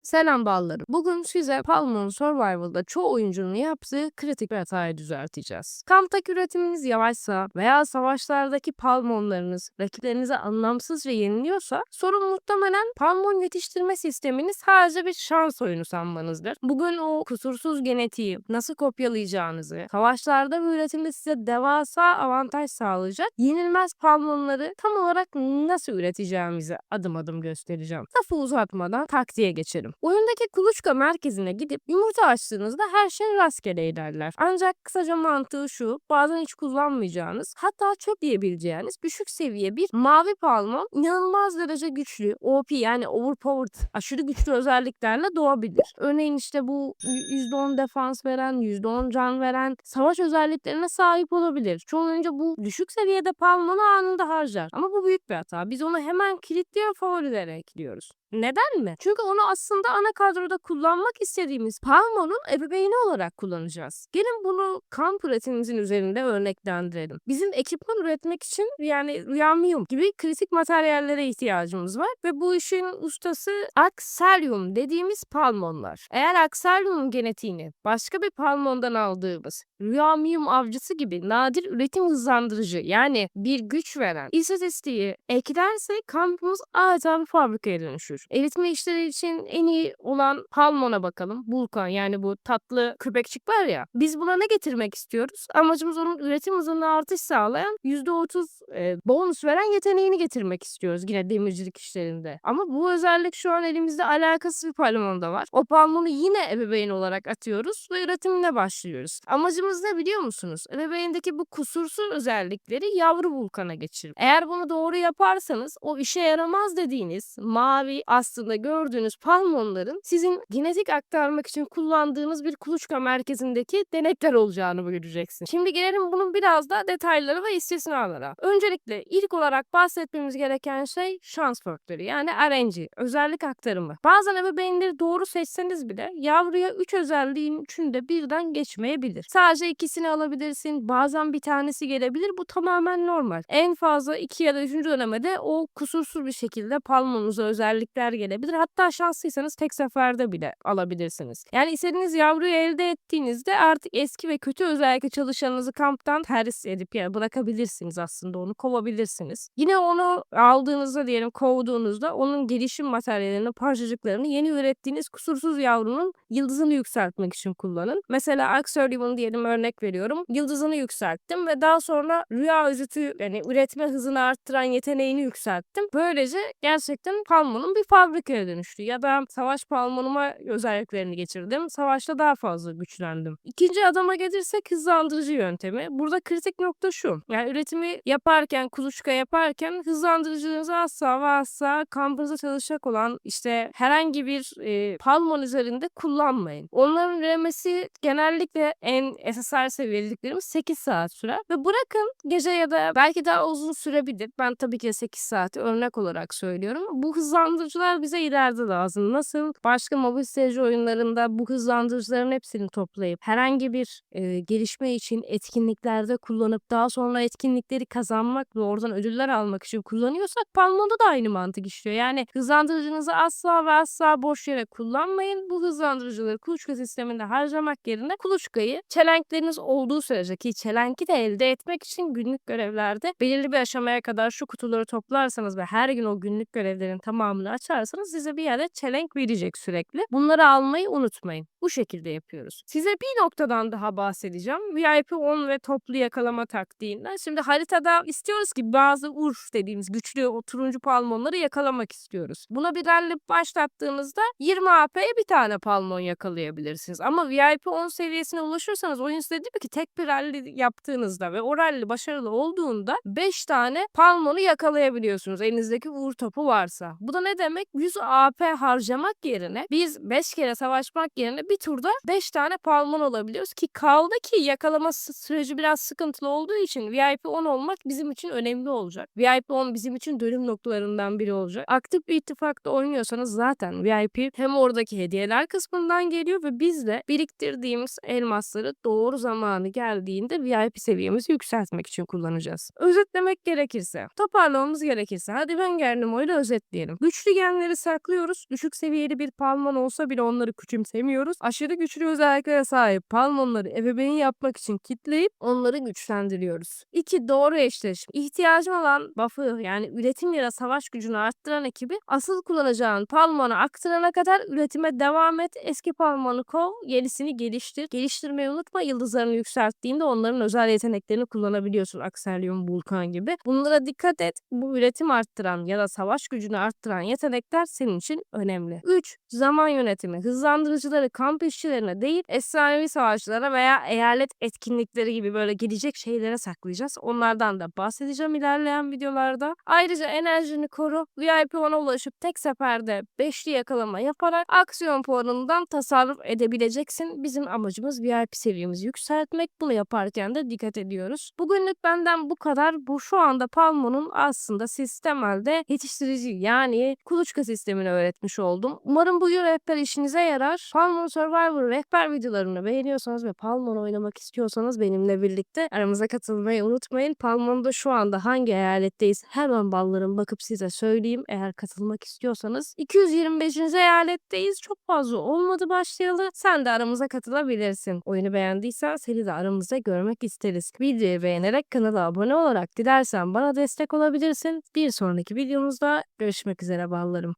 Selam ballarım. Bugün size Palmon Survival'da çoğu oyuncunun yaptığı kritik bir hatayı düzelteceğiz. Kamptaki üretiminiz yavaşsa veya savaşlardaki palmonlarınız rakiplerinize anlamsızca yeniliyorsa sorun muhtemelen palmon yetiştirme sisteminiz sadece bir şans oyunu sanmanızdır. Bugün o kusursuz genetiği nasıl kopyalayacağınızı, savaşlarda bu üretimde size devasa avantaj sağlayacak yenilmez palmonları tam olarak nasıl üreteceğimizi adım adım göstereceğim. Lafı uzatmadan taktiğe geçelim. Oyundaki kuluçka merkezine gidip yumurta açtığınızda her şey rastgele ilerler. Ancak kısaca mantığı şu, bazen hiç kullanmayacağınız, hatta çöp diyebileceğiniz düşük seviye bir mavi palmon inanılmaz derece güçlü, OP yani overpowered, aşırı güçlü özelliklerle doğabilir. Örneğin işte bu %10 defans veren, %10 can veren savaş özelliklerine sahip olabilir. Çoğu oyuncu bu düşük seviyede palmonu anında harcar. Ama bu büyük bir hata. Biz onu hemen kilitliyor favorilere ekliyoruz. Neden mi? Çünkü onu aslında ana kadroda kullanmak istediğimiz Palmo'nun ebeveyni olarak kullanacağız. Gelin bunu kamp üretimimizin üzerinde örneklendirelim. Bizim ekipman üretmek için yani Rhenium gibi kritik materyallere ihtiyacımız var ve bu işin ustası Axelium dediğimiz palmonlar. Eğer Axelium genetiğini başka bir palmondan aldığımız Rhenium avcısı gibi nadir üretim hızlandırıcı yani bir güç veren istatistiği eklersek kampımız adeta bir fabrikaya dönüşür. Eritme işleri için en iyi olan Palmon'a bakalım. Vulkan yani bu tatlı köpekçik var ya. Biz buna ne getirmek istiyoruz? Amacımız onun üretim hızında artış sağlayan %30 bonus veren yeteneğini getirmek istiyoruz yine demircilik işlerinde. Ama bu özellik şu an elimizde alakasız bir Palmon'da var. O Palmon'u yine ebeveyn olarak atıyoruz ve üretimine başlıyoruz. Amacımız ne biliyor musunuz? Ebeveyndeki bu kusursuz özellikleri yavru vulkana geçirmek. Eğer bunu doğru yaparsanız o işe yaramaz dediğiniz mavi aslında gördüğünüz palmonların sizin genetik aktarmak için kullandığınız bir kuluçka merkezindeki denekler olacağını göreceksiniz. Şimdi gelelim bunun biraz da detayları ve istisnalara. Öncelikle ilk olarak bahsetmemiz gereken şey şans faktörü yani RNG, özellik aktarımı. Bazen ebeveynleri doğru seçseniz bile yavruya 3 özelliğin 3'ünde birden geçmeyebilir. Sadece ikisini alabilirsin, bazen bir tanesi gelebilir. Bu tamamen normal. En fazla 2 ya da 3. dönemede o kusursuz bir şekilde palmonuza özellikler gelebilir. Hatta şanslıysanız tek seferde bile alabilirsiniz. Yani istediğiniz yavruyu elde ettiğinizde artık eski ve kötü özellikle çalışanınızı kamptan terhis edip yani bırakabilirsiniz aslında onu kovabilirsiniz. Yine onu aldığınızda diyelim kovduğunuzda onun gelişim materyallerini, parçacıklarını yeni ürettiğiniz kusursuz yavrunun yıldızını yükseltmek için kullanın. Mesela Axelium'un diyelim örnek veriyorum. Yıldızını yükselttim ve daha sonra rüya özütü yani üretme hızını arttıran yeteneğini yükselttim. Böylece gerçekten palmonum bir fabrikaya dönüştü. Ya da savaş palmonuma özelliklerini getirdim. Savaşta daha fazla güçlendim. İkinci adama gelirsek hızlandırıcı yöntemi. Burada kritik nokta şu. Yani üretimi yaparken, kuluçka yaparken hızlandırıcınızı asla ve asla kampınızda çalışacak olan işte herhangi bir palmon üzerinde kullanmayın. Onların üremesi genellikle en SSR seviyediklerimiz 8 saat sürer ve bırakın gece ya da belki daha uzun sürebilir. Ben tabii ki 8 saati örnek olarak söylüyorum. Bu hızlandırıcılar bize ileride lazım. Nasıl başka mobil strateji oyunlarında bu hızlandırıcıların hepsini toplayıp herhangi bir gelişme için etkinliklerde kullanıp daha sonra etkinlikleri kazanmak ve oradan ödüller almak için kullanıyorsak Palmon'da da aynı mantık işliyor. Yani hızlandırıcınızı asla ve asla boş yere kullanmayın. Bu hızlandırıcıları kuluçka sisteminde harcamak yerine kuluçkayı çelenkleriniz olduğu sürece ki çelenki de elde etmek için günlük görevlerde belirli bir aşamaya kadar şu kutuları toplarsanız ve her gün o günlük görevlerin tamamını açarsanız size bir yerde çelenk verecek sürekli. Bunları almayı unutmayın. Bu şekilde yapıyoruz. Size bir noktadan daha bahsedeceğim. VIP 10 ve toplu yakalama taktiğinden. Şimdi haritada istiyoruz ki bazı urf dediğimiz güçlü o turuncu palmonları yakalamak istiyoruz. Buna bir rally başlattığınızda 20 AP'ye bir tane palmon yakalayabilirsiniz. Ama VIP 10 seviyesine ulaşırsanız oyun size diyor ki tek bir rally yaptığınızda ve o rally başarılı olduğunda 5 tane palmonu yakalayabiliyorsunuz elinizdeki uğur topu varsa. Bu da ne demek? 100 AP harcamak yerine biz 5 kere savaşmak yerine bir turda 5 tane palmon alabiliyoruz ki kaldı ki yakalama süreci biraz sıkıntılı olduğu için VIP 10 olmak bizim için önemli olacak. VIP 10 bizim için dönüm noktalarından biri olacak. Aktif bir ittifakta oynuyorsanız zaten VIP hem oradaki hediyeler kısmından geliyor ve biz de biriktirdiğimiz elmasları doğru zamanı geldiğinde VIP seviyemizi yükseltmek için kullanacağız. Özetlemek gerekirse, toparlamamız gerekirse hadi ben Gernimo ile özetleyelim. Güçlü genleri saklıyoruz. Düşük seviyeli bir Palmon olsa bile onları küçümsemiyoruz. Aşırı güçlü özelliklere sahip Palmonları ebeveyn yapmak için kitleyip onları güçlendiriyoruz. 2. Doğru eşleşme. İhtiyacın olan buff'ı yani üretim ya da savaş gücünü arttıran ekibi asıl kullanacağın Palmon'a aktarana kadar üretime devam et. Eski Palmon'u kov, yenisini geliştir. Geliştirmeyi unutma. Yıldızlarını yükselttiğinde onların özel yeteneklerini kullanabiliyorsun. Akselyum, Vulkan gibi. Bunlara dikkat et. Bu üretim arttıran ya da savaş gücünü arttıran yetenekler senin için önemli. 3. Zaman yönetimi. Hızlandırıcıları kamp işçilerine değil, efsanevi savaşçılara veya eyalet etkinlikleri gibi böyle gelecek şeylere saklayacağız. Onlardan da bahsedeceğim ilerleyen videolarda. Ayrıca enerjini koru. VIP 10'a ulaşıp tek seferde 5'li yakalama yaparak aksiyon puanından tasarruf edebileceksin. Bizim amacımız VIP seviyemizi yükseltmek. Bunu yaparken de dikkat ediyoruz. Bugünlük benden bu kadar. Bu şu anda Palmon'un aslında sistemelde yetiştirici yani kuluçka sistemini öğretmiş oldum. Umarım bu rehber işinize yarar. Palmon Survivor rehber videolarını beğeniyorsanız ve Palmon oynamak istiyorsanız benimle birlikte aramıza katılmayı unutmayın. Palmon'da şu anda hangi eyaletteyiz hemen ballarım bakıp size söyleyeyim eğer katılmak istiyorsanız. 225. eyaletteyiz. Çok fazla olmadı başlayalı. Sen de aramıza katılabilirsin. Oyunu beğendiysen seni de aramızda görmek isteriz. Videoyu beğenerek kanala abone olarak dilersen bana destek olabilirsin. Bir sonraki videomuzda görüşmek üzere ballarım.